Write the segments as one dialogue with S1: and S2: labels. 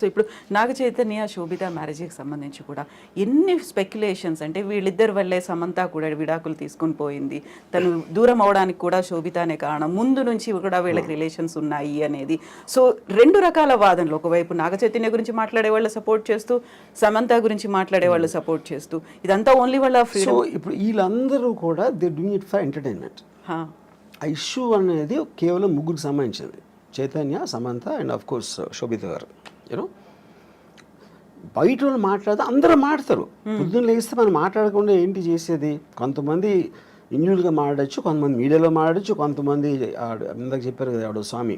S1: So ఇప్పుడు నాగ చైతన్య శోభిత మ్యారేజ్కి సంబంధించి కూడా ఎన్ని స్పెక్యులేషన్స్, అంటే వీళ్ళిద్దరి వల్లే సమంత కూడా విడాకులు తీసుకుని పోయింది, తను దూరం అవడానికి కూడా శోభితనే కారణం, ముందు నుంచి కూడా వీళ్ళకి రిలేషన్స్ ఉన్నాయి అనేది. సో రెండు రకాల వాదనలు, ఒకవైపు నాగ చైతన్య గురించి మాట్లాడే వాళ్ళు సపోర్ట్ చేస్తూ, సమంత గురించి మాట్లాడే వాళ్ళు సపోర్ట్ చేస్తూ, ఇదంతా ఓన్లీ వాళ్ళ ఫ్రీడమ్.
S2: సో ఇప్పుడు వీళ్ళందరూ కూడా they doing it for entertainment. ఆ ఇష్యూ అనేది కేవలం ముగ్గురికి సంబంధించింది, Chaitanya, Samantha and of course Sobhita garu. You know బయట వాళ్ళు మాట్లాడితే అందరూ మాట్లాడతారు. పొద్దున్న లేస్తే మనం మాట్లాడకుండా ఏంటి చేసేది? కొంతమంది ఇండివిజువల్గా మాట్లాడచ్చు, కొంతమంది మీడియాలో మాట్లాడచ్చు, కొంతమంది ఇందాక చెప్పారు కదా ఆవిడ స్వామి,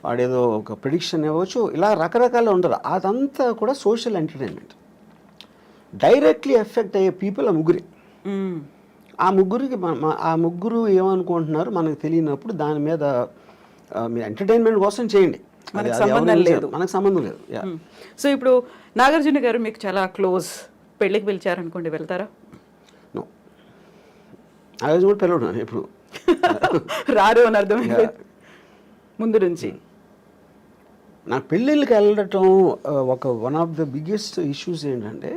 S2: వాడేదో ఒక ప్రిడిక్షన్ ఇవ్వచ్చు, ఇలా రకరకాలు ఉండరు. అదంతా కూడా సోషల్ ఎంటర్టైన్మెంట్. డైరెక్ట్లీ ఎఫెక్ట్ అయ్యే పీపుల్ ఆ ముగ్గురి. ఆ ముగ్గురు ఏమనుకుంటున్నారు మనకు తెలియనప్పుడు దాని మీద మీరు ఎంటర్టైన్మెంట్ కోసం చేయండి, మనకు సంబంధం లేదు.
S1: సో ఇప్పుడు నాగార్జున గారు మీకు చాలా క్లోజ్, పెళ్ళికి పిలిచారనుకోండి, వెళ్తారా?
S2: నో, నాగార్జున కూడా పిలవడు ఎప్పుడు.
S1: రారు అని అర్థమైంది ముందు నుంచి.
S2: నాకు పెళ్ళిళ్ళకి వెళ్ళటం one of the biggest issues ఏంటంటే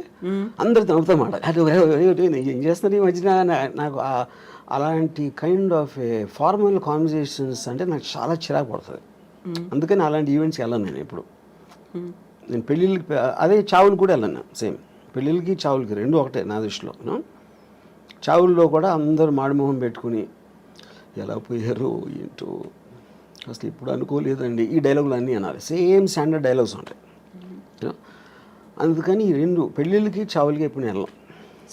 S2: అందరు నవ్వుతా మాట ఏం చేస్తున్నారు ఈ మధ్యన. నాకు అలాంటి కైండ్ ఆఫ్ ఫార్మల్ కాన్వర్జేషన్స్ అంటే నాకు చాలా చిరాకు పడుతుంది. అందుకని అలాంటి ఈవెంట్స్కి వెళ్ళను నేను ఎప్పుడు. నేను పెళ్ళిళ్ళకి, అదే చావులు కూడా వెళ్ళను. సేమ్ పెళ్ళిళ్ళకి చావులకి రెండు ఒకటే నా దృష్టిలో. చావుల్లో కూడా అందరూ మాడిమోహం పెట్టుకుని ఎలా పోయారు ఏంటో అసలు ఇప్పుడు అనుకోలేదండి, ఈ డైలాగులు అన్నీ అనాలి. సేమ్ స్టాండర్డ్ డైలాగ్స్ ఉంటాయి. అందుకని ఈ రెండు పెళ్ళిళ్ళకి చావులకి ఎప్పుడు వెళ్ళాం.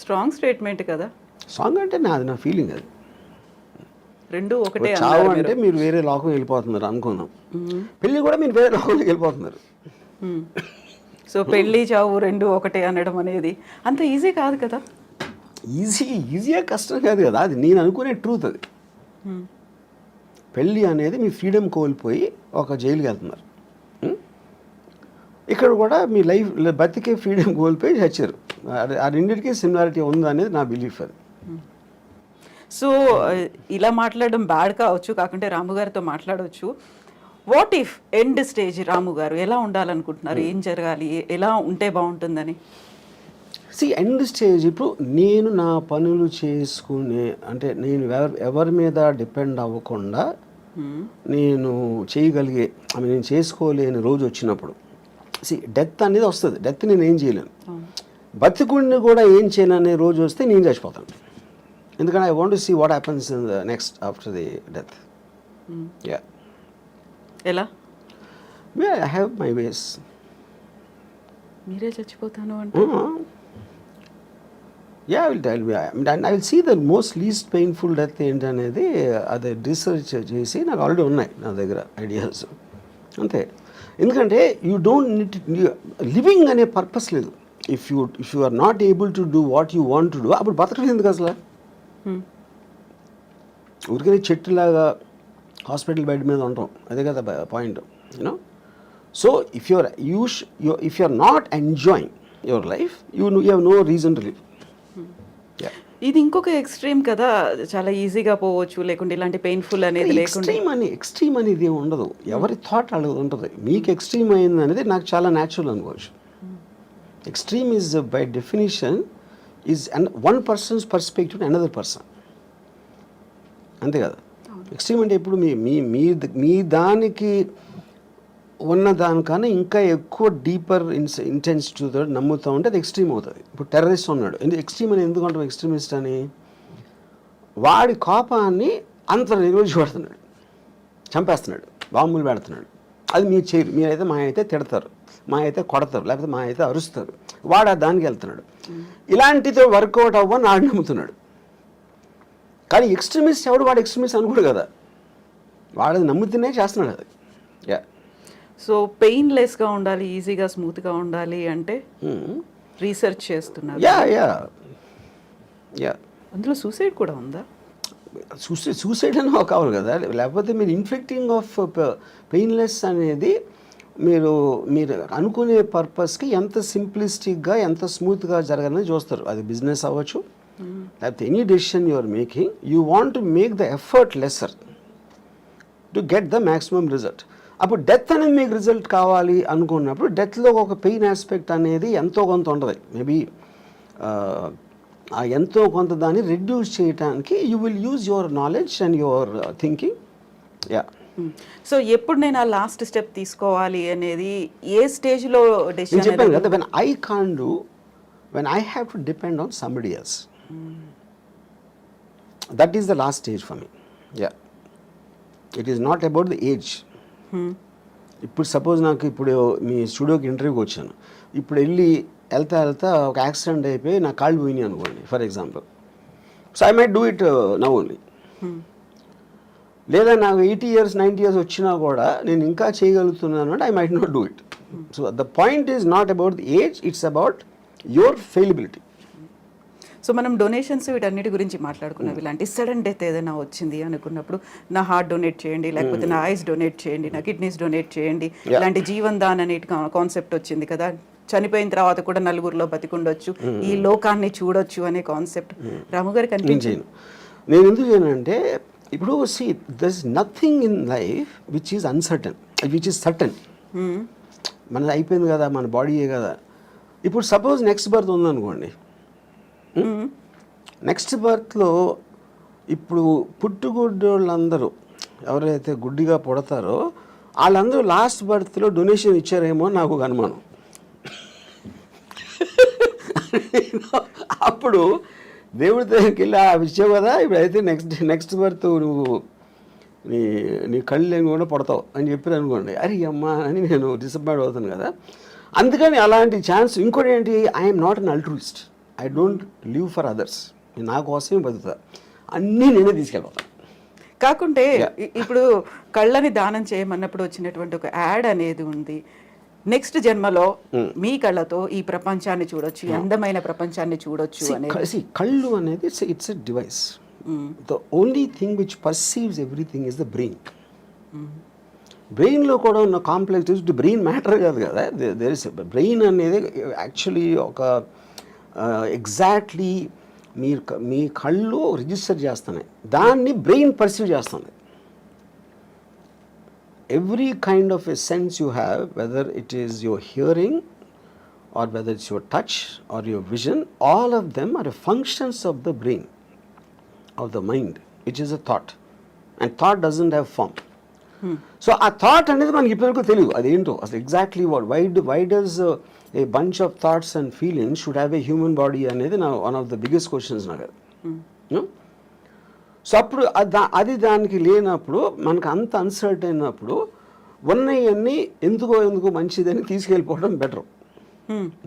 S1: స్ట్రాంగ్ స్టేట్మెంట్ కదా.
S2: సాంగ్ అంటే నాది, నా ఫీలింగ్ అది.
S1: రెండు ఒకటే.
S2: చావు అంటే మీరు వేరే లోకం వెళ్ళిపోతున్నారు అనుకున్నాం, పెళ్ళి కూడా మీరు వేరే లోకంలోకి వెళ్ళిపోతున్నారు.
S1: సో పెళ్ళి చావు రెండు ఒకటే అనడం అనేది అంత ఈజీ కాదు కదా.
S2: ఈజీగా కష్టం కాదు కదా, అది నేను అనుకునే ట్రూత్. అది పెళ్ళి అనేది మీ ఫ్రీడమ్ కోల్పోయి ఒక జైలుకి వెళ్తున్నారు. ఇక్కడ కూడా మీ లైఫ్ బతికే ఫ్రీడమ్ కోల్పోయి చచ్చారు. ఆ రెండింటికి సిమిలారిటీ ఉంది అనేది నా బిలీఫ్. అది.
S1: సో ఇలా మాట్లాడడం బ్యాడ్ కావచ్చు, కాకుంటే రాము గారితో మాట్లాడవచ్చు. వాట్ ఇఫ్ ఎండ్ స్టేజ్ రాము గారు ఎలా ఉండాలనుకుంటున్నారు, ఏం జరగాలి, ఎలా ఉంటే బాగుంటుందని?
S2: ఎండ్ స్టేజ్ ఇప్పుడు నేను నా పనులు చేసుకునే, అంటే నేను ఎవరి మీద డిపెండ్ అవ్వకుండా నేను చేయగలిగే, నేను చేసుకోలేని రోజు వచ్చినప్పుడు, డెత్ అనేది వస్తుంది. డెత్ నేను ఏం చేయలేను, బతికుడిని కూడా ఏం చేయను అనే రోజు వస్తే నేను చచ్చిపోతాను. ఎందుకంటే I want to see what happens in the next after the death.
S1: ఎలా?
S2: I have my ways.
S1: మీరే చచ్చిపోతాను అంటే
S2: I will see the most least painful death ఏంటనేది అది రీసెర్చ్ చేసి నాకు ఆల్రెడీ ఉన్నాయి నా దగ్గర ఐడియాస్. అంతే. ఎందుకంటే యూ డోంట్ నీడ్ లివింగ్ అనే పర్పస్ లేదు. If you are not able to do what you want to do, అప్పుడు బతకలేదు ఎందుకు అసలు? ఊరికే చెట్టులాగా హాస్పిటల్ బెడ్ మీద ఉంటాం, అదే కదా point. You know, so if you are not enjoying your life, you have no reason to live.
S1: ఇది ఇంకొక ఎక్స్ట్రీమ్ కదా, చాలా ఈజీగా పోవచ్చు, లేకుంటే ఇలాంటి పెయిన్ఫుల్ అనేది లేకుండా.
S2: ఎక్స్ట్రీమ్ అనేది ఏమి ఉండదు, ఎవరి థాట్ అలా ఉంటుంది. మీకు ఎక్స్ట్రీమ్ అయింది అనేది నాకు చాలా న్యాచురల్ అనుకోవచ్చు. Extreme is by definition is one persons perspective another person, అంతే కదా. ఎక్స్ట్రీమ్ అంటే ఇప్పుడు మీ దానికి ఉన్న దానికన్నా ఇంకా ఎక్కువ డీపర్ ఇంటెన్సిటీతో నమ్ముతూ ఉంటే అది ఎక్స్ట్రీమ్ అవుతుంది. ఇప్పుడు టెర్రరిస్ట్ ఉన్నాడు, ఎక్స్ట్రీమ్ అని ఎందుకు అంటాం ఎక్స్ట్రీమిస్ట్ అని? వాడి కోపాన్ని అంత రోజు పడుతున్నాడు, చంపేస్తున్నాడు, బాంబులు పెడుతున్నాడు. అది మీరు చేయరు. మీరైతే మా అయితే తిడతారు, మా అయితే కొడతారు, లేకపోతే మా అయితే అరుస్తారు. వాడు దానికి వెళ్తున్నాడు. ఇలాంటితో వర్కౌట్ అవ్వని వాడు నమ్ముతున్నాడు. కానీ ఎక్స్ట్రీమిస్ట్ ఎవడు? వాడు ఎక్స్ట్రీమిస్ట్ అనుకోడు కదా, వాడు నమ్ముతూనే చేస్తున్నాడు అది.
S1: సో పెయిన్లెస్గా ఉండాలి, ఈజీగా స్మూత్గా ఉండాలి అంటే రీసెర్చ్ చేస్తున్నారు. అందులో సూసైడ్ కూడా ఉందా?
S2: సూసైడ్ అని కావాలి కదా, లేకపోతే మీరు ఇన్ఫ్లిక్టింగ్ ఆఫ్ పెయిన్లెస్ అనేది మీరు అనుకునే పర్పస్కి ఎంత సింప్లిస్టిక్గా ఎంత స్మూత్గా జరగాలని చూస్తారు. అది బిజినెస్ అవ్వచ్చు, లేకపోతే any decision you are making, you want to make the effort lesser to get the maximum result. అప్పుడు డెత్ అనేది మీకు రిజల్ట్ కావాలి అనుకున్నప్పుడు డెత్లో ఒక పెయిన్ ఆస్పెక్ట్ అనేది ఎంతో కొంత ఉంటుంది. మేబీ ఆ ఎంతో కొంత దాన్ని రెడ్యూస్ చేయడానికి you will use your knowledge and your thinking. Yeah.
S1: So ఎప్పుడు నేను ఆ లాస్ట్ స్టెప్ తీసుకోవాలి అనేది ఏ స్టేజ్లో
S2: నేను
S1: డెసిషన్
S2: చెప్పాను కదా, when I can do, when I have to depend on somebody else, that is the last stage for me. Yeah. It is not about the age. ఇప్పుడు సపోజ్ నాకు ఇప్పుడు మీ స్టూడియోకి ఇంటర్వ్యూకి వచ్చాను, ఇప్పుడు వెళ్తా ఒక యాక్సిడెంట్ అయిపోయి నా కాళ్ళు పోయినాయి అనుకోండి for example. So I might do it now only. లేదా నాకు 80 years 90 years వచ్చినా కూడా నేను ఇంకా చేయగలుగుతున్నాను అంటే I might not do it. So the point is not about the age, it's about your fallibility.
S1: So మనం డొనేషన్స్ వీటన్నిటి గురించి మాట్లాడుకున్నాం. ఇలాంటి సడన్ డెత్ ఏదైనా వచ్చింది అనుకున్నప్పుడు నా హార్ట్ డొనేట్ చేయండి, లేకపోతే నా ఐస్ డొనేట్ చేయండి, నా కిడ్నీస్ డొనేట్ చేయండి, ఇలాంటి జీవన్ దాన్ అనే కాన్సెప్ట్ వచ్చింది కదా. చనిపోయిన తర్వాత కూడా నలుగురిలో బతికుండొచ్చు, ఈ లోకాన్ని చూడొచ్చు అనే కాన్సెప్ట్ రాము గారికి అనిపించింది.
S2: నేను ఎందుకు చేయనంటే ఇప్పుడు see there is nothing in life which is uncertain, which is certain. మనది అయిపోయింది కదా, మన బాడీయే కదా. ఇప్పుడు సపోజ్ నెక్స్ట్ బర్త్ ఉందనుకోండి, నెక్స్ట్ బర్త్లో ఇప్పుడు పుట్టుగుడ్డోళ్ళందరూ ఎవరైతే గుడ్డిగా పుడతారో వాళ్ళందరూ లాస్ట్ బర్త్లో డొనేషన్ ఇచ్చారేమో నాకు ఒక అనుమానం. అప్పుడు దేవుడి దగ్గరికి వెళ్ళి ఇచ్చావు కదా, ఇప్పుడైతే నెక్స్ట్ బర్త్ నువ్వు నీ కళ్ళు కూడా పడతావు అని చెప్పారు అనుకోండి, అరే అమ్మా అని నేను డిసప్పాయింట్ అవుతాను కదా. అందుకని అలాంటి ఛాన్స్. ఇంకోటి ఏంటి, I'm not an అల్ట్రూయిస్ట్, I don't live for others. నేను నా కోసమే బతుకుతా, అన్నీ నేనే తీసుకెళ్ళిపోతాను.
S1: కాకుంటే ఇప్పుడు కళ్ళని దానం చేయమన్నప్పుడు వచ్చినటువంటి ఒక యాడ్ అనేది ఉంది, నెక్స్ట్ జన్మలో మీ కళ్ళతో ఈ ప్రపంచాన్ని చూడొచ్చు, ఈ అందమైన ప్రపంచాన్ని చూడొచ్చు అనేది.
S2: కళ్ళు అనేది it's a device. The only thing which perceives everything is the brain. బ్రెయిన్లో కూడా ఉన్న కాంప్లెక్స్ బ్రెయిన్ మ్యాటర్ కాదు కదా. దేర్ ఇస్ బ్రెయిన్ అనేది యాక్చువల్లీ ఒక ఎగ్జాక్ట్లీ మీ కళ్ళు రిజిస్టర్ చేస్తున్నాయి, దాన్ని బ్రెయిన్ పర్సీవ్ చేస్తుంది. Every kind of a sense you have, whether it is your hearing or whether it's your touch or your vision, all of them are functions of the brain, of the mind, which is a thought. And thought doesn't have form. So a thought అనేది మనకి ఇప్పటివరకు తెలియదు అదేంటో అసలు exactly why does a bunch of thoughts and feelings should have a human body అనేది నా one of the biggest questions నాకు. So అప్పుడు అది దానికి లేనప్పుడు మనకు అంత అన్సర్ట్ అయినప్పుడు ఉన్నవన్నీ ఎందుకో మంచిదని తీసుకెళ్ళిపోవడం బెటర్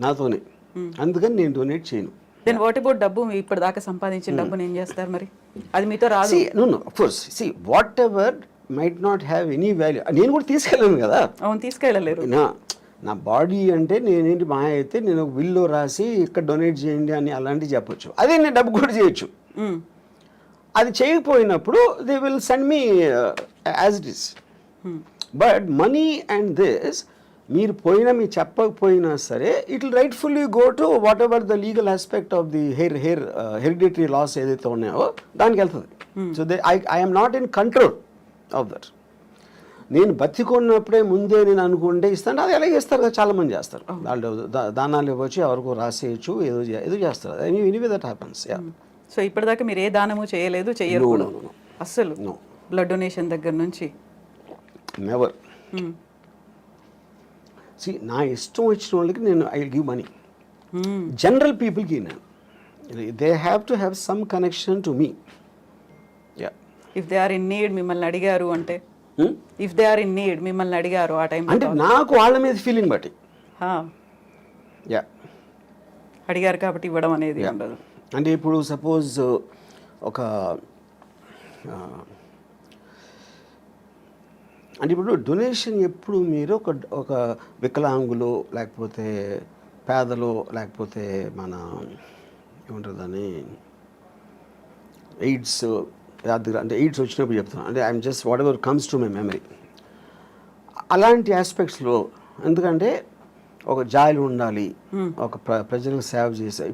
S2: నాతోనే. అందుకని నేను డొనేట్ చేయను.
S1: దెన్ వాట్ అబౌట్ డబ్బు? ఇప్పటిదాకా సంపాదించిన డబ్బుని ఏం చేస్తారు మరి? అది మీతో రాదు.
S2: No of course whatever might not have any value. నేను కూడా తీసుకెళ్ళాను కదా.
S1: అవును, తీసుకెళ్ళలేరు.
S2: నా బాడీ అంటే నేనేంటి మా అయితే నేను ఒక బిల్లో రాసి ఇక్కడ డొనేట్ చేయండి అని అలాంటివి చెప్పొచ్చు. అదే నేను డబ్బు కూడా చేయొచ్చు. అది చేయకపోయినప్పుడు they will send me as it is. But money and this మీరు మీరు చెప్పకపోయినా సరే it will rightfully go to whatever the legal aspect of the hereditary laws ఏదైతే ఉన్నాయో దానికి వెళ్తుంది. So I'm not in control of that. నేను బతికున్నప్పుడే ముందే నేను అనుకుంటే ఇస్తాను, అది ఎలాగే ఇస్తారు కదా, చాలామంది చేస్తారు. వాళ్ళు దానాలు ఇవ్వచ్చు, ఎవరికో రాసేయచ్చు, ఏదో చేస్తారు. Anyway that happens. Yeah.
S1: So ఇప్పటిదాకా మీరు ఏ దానము చేయలేదు, చెయ్యరు కూడా అస్సలు? బ్లడ్ డొనేషన్ దగ్గర నుంచి
S2: నెవర్. నా ఇష్టం వచ్చిన వాళ్ళకి నేను ఐ గివ్ మనీ. జనరల్ పీపుల్కి నేను they have to have some connection to me. Yeah.
S1: If they are in need మిమ్మల్ని అడిగారు అంటే, if they are in need మిమ్మల్ని అడిగారు ఆ టైం
S2: అంటే నాకు వాళ్ళ మీద ఫీలింగ్ బట్టి. యా.
S1: అడిగారు కాబట్టి ఇవ్వడం అనేది ఉండదు.
S2: అంటే ఇప్పుడు సపోజ్ ఒక అంటే ఇప్పుడు డొనేషన్ ఎప్పుడు మీరు ఒక వికలాంగులు లేకపోతే పేదలు లేకపోతే మన ఏమంటారు దాన్ని ఎయిడ్స్ అంటే ఎయిడ్స్ వచ్చినప్పుడు చెప్తున్నాను. అంటే I'm just what ever comes to my memory. అలాంటి ఆస్పెక్ట్స్లో ఎందుకంటే ఒక జాయిలు ఉండాలి, ఒక ప్రజలకు సేవ చేసే.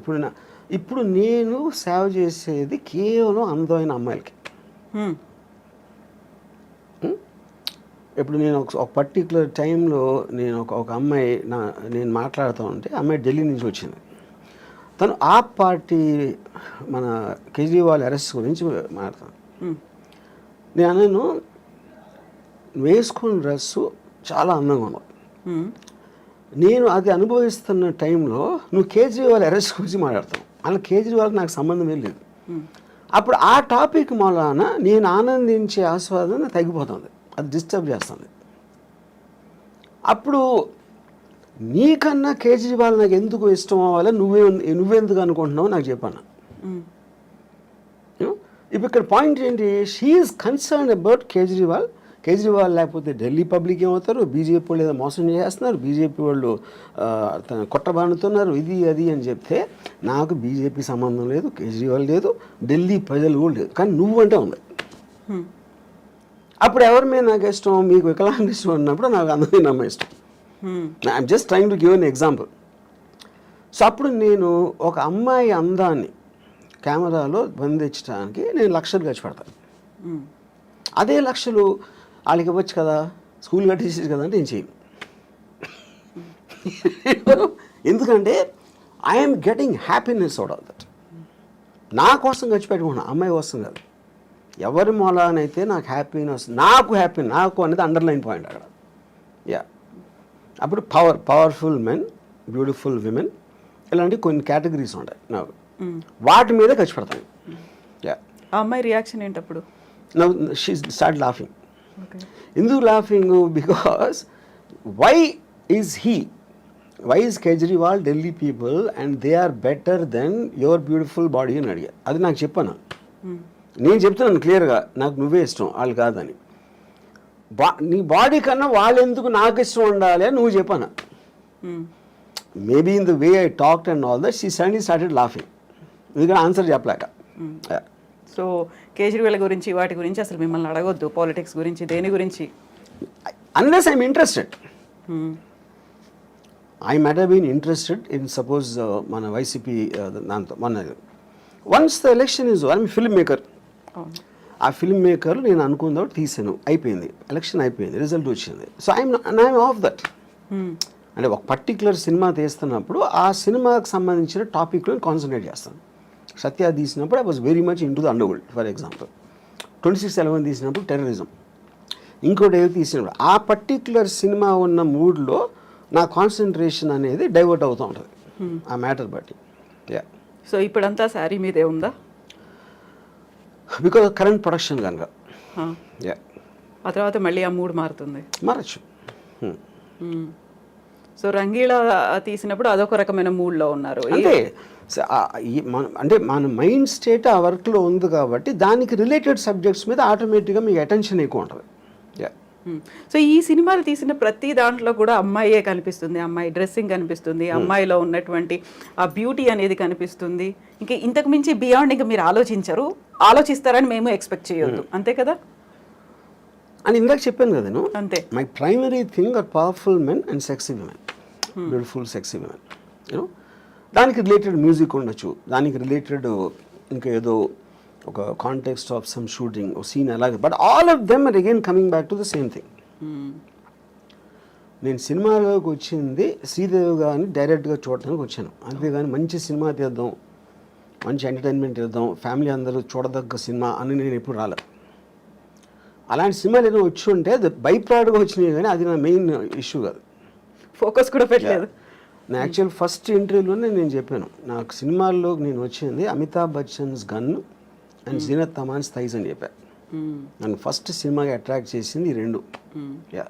S2: ఇప్పుడు నేను సేవ చేసేది కేవలం అందమైన అమ్మాయిలకి. ఇప్పుడు నేను ఒక పర్టికులర్ టైంలో నేను ఒక అమ్మాయి నేను మాట్లాడుతూ ఉంటే అమ్మాయి ఢిల్లీ నుంచి వచ్చింది. తను ఆప్ పార్టీ మన కేజ్రీవాల్ అరెస్ట్ గురించి మాట్లాడతాను. నేను వేసుకున్న డ్రెస్సు చాలా అందంగా ఉన్నావు. నేను అది అనుభవిస్తున్న టైంలో నువ్వు కేజ్రీవాల్ అరెస్ట్ గురించి మాట్లాడతావు. అలా కేజ్రీవాల్కి నాకు సంబంధమే లేదు. అప్పుడు ఆ టాపిక్ మూలాన నేను ఆనందించే ఆస్వాదన తగ్గిపోతుంది, అది డిస్టర్బ్ చేస్తుంది. అప్పుడు నీకన్నా కేజ్రీవాల్ నాకు ఎందుకు ఇష్టం అవ్వాలి, నువ్వెందుకు అనుకుంటున్నావు నాకు చెప్పాను. ఇప్పుడు ఇక్కడ పాయింట్ ఏంటి, she is concern about Kejriwal. Kejriwal లేకపోతే ఢిల్లీ పబ్లిక్ ఏమవుతారు, బీజేపీ వాళ్ళు ఏదో మోసం చేస్తున్నారు, బీజేపీ వాళ్ళు కొట్టబానుతున్నారు, ఇది అది అని చెప్తే నాకు బీజేపీ సంబంధం లేదు, కేజ్రీవాల్ లేదు, ఢిల్లీ ప్రజలు కూడా లేదు, కానీ నువ్వంటే ఉంది. అప్పుడు ఎవరి మీద నాకు ఇష్టం, మీకు వికలాంగ ఇష్టం అన్నప్పుడు నాకు అందరినీ నమ్మ ఇష్టం. I'm just trying to give an example. So అప్పుడు నేను ఒక అమ్మాయి అందాన్ని కెమెరాలో బంధించడానికి నేను లక్షలు ఖర్చు పెడతాను. అదే లక్షలు వాళ్ళకి ఇవ్వచ్చు కదా, స్కూల్ కట్టేసేది కదా అంటే నేను చేయను. ఎందుకంటే I'm getting happiness out of that. నా కోసం ఖర్చు పెట్టుకున్నాను, అమ్మాయి కోసం కాదు. ఎవరి మూలానైతే నాకు హ్యాపీనెస్, నాకు అనేది అండర్లైన్ పాయింట్ అక్కడ. యా, అప్పుడు పవర్ఫుల్ మెన్, బ్యూటిఫుల్ విమెన్, ఇలాంటి కొన్ని కేటగిరీస్ ఉంటాయి నాకు, వాటి మీద ఖర్చు పెడతాను. యా,
S1: ఆ అమ్మాయి reaction ఏంటప్పుడు?
S2: Now she started laughing. Okay. ఎందుకు laughing? Because why is Kejriwal Delhi people and they are better than your beautiful body అని అడిగా. అది నాకు చెప్పాను. నేను చెప్తున్నాను క్లియర్గా, నాకు నువ్వే ఇష్టం, వాళ్ళు కాదని. నీ బాడీ కన్నా వాళ్ళు ఎందుకు నాకు ఇష్టం ఉండాలి అని నువ్వు చెప్పాను. Maybe in the way I talked and all that she suddenly started laughing. ఎందుకంటే ఆన్సర్ చెప్పలేక.
S1: సో కేజ్రీవాల్ గురించి వాటి గురించి అసలు మిమ్మల్ని అడగొద్దు, పాలిటిక్స్ గురించి, దేని గురించి,
S2: unless I'm interested. I might have been interested in suppose మన వైసీపీ దాంతో మన once the election is, I'm film maker. ఆ ఫిల్మ్ మేకర్ నేను అనుకున్న తీసాను, అయిపోయింది, ఎలక్షన్ అయిపోయింది, రిజల్ట్ వచ్చింది. So I'm off that. అంటే ఒక పర్టికులర్ సినిమా తీస్తున్నప్పుడు ఆ సినిమాకి సంబంధించిన టాపిక్లో కాన్సన్ట్రేట్ చేస్తాను. సత్య తీసినప్పుడు I was very much in to the underworld, for example. 26/11 తీసినప్పుడు టెర్రరిజం, ఇంకోటి ఏదో తీసినప్పుడు ఆ పర్టికులర్ సినిమా ఉన్న మూడ్లో నా కాన్సన్ట్రేషన్ అనేది డైవర్ట్ అవుతూ ఉంటుంది ఆ మ్యాటర్ బట్టి. యా,
S1: సో ఇప్పుడంతా శారీ మీదే ఉందా?
S2: బికాజ్ కరెంట్ ప్రొడక్షన్ కనుక. యా,
S1: ఆ తర్వాత మళ్ళీ ఆ మూడ్
S2: మారచ్చు.
S1: సో రంగీళా తీసినప్పుడు అదొక రకమైన మూడ్లో ఉన్నారు.
S2: అంటే మన మైండ్ స్టేట్ ఆ వర్క్లో ఉంది కాబట్టి దానికి రిలేటెడ్ సబ్జెక్ట్స్ మీద ఆటోమేటిక్గా మీకు అటెన్షన్ ఎక్కువ ఉంటుంది.
S1: సో ఈ సినిమాలు తీసిన ప్రతి దాంట్లో కూడా అమ్మాయే కనిపిస్తుంది, అమ్మాయి డ్రెస్సింగ్ కనిపిస్తుంది, అమ్మాయిలో ఉన్నటువంటి ఆ బ్యూటీ అనేది కనిపిస్తుంది. ఇంకా ఇంతకు మించి బియాండ్ ఇంకా మీరు ఆలోచిస్తారని మేము ఎక్స్పెక్ట్ చేయొద్దు, అంతే కదా
S2: అని ఇందాక చెప్పాను కదా నేను.
S1: అంతే,
S2: my primary thing are powerful men and sexy women, beautiful sexy women. You know, దానికి రిలేటెడ్ మ్యూజిక్ ఉండొచ్చు, దానికి రిలేటెడ్ ఇంకా ఏదో ఒక కాంటెక్స్ట్ ఆఫ్ సమ్ షూటింగ్ ఒక సీన్ అలాగే, but all of them are again coming back to the same thing. నేను సినిమాలోకి వచ్చింది శ్రీదేవి గారిని డైరెక్ట్గా చూడటానికి వచ్చాను, అంతేగాని మంచి సినిమా తీద్దాం, మంచి ఎంటర్టైన్మెంట్ తీద్దాం, ఫ్యామిలీ అందరూ చూడదగ్గ సినిమా అని నేను ఎప్పుడు రాలేదు. అలాంటి సినిమాలు ఏదో వచ్చి ఉంటే అది బై ప్రోడక్ట్గా వచ్చినాయి, కానీ అది నా మెయిన్ ఇష్యూ కాదు.
S1: ఫోకస్ కూడా పెట్టలేదు.
S2: నా యాక్చువల్ ఫస్ట్ ఇంటర్వ్యూలోనే నేను చెప్పాను, నాకు సినిమాల్లో నేను వచ్చింది Amitabh Bachchan's gun and Zeenat Aman's thighs అని చెప్పాను. నన్ను ఫస్ట్ సినిమాకి అట్రాక్ట్ చేసింది ఈ రెండు. యా.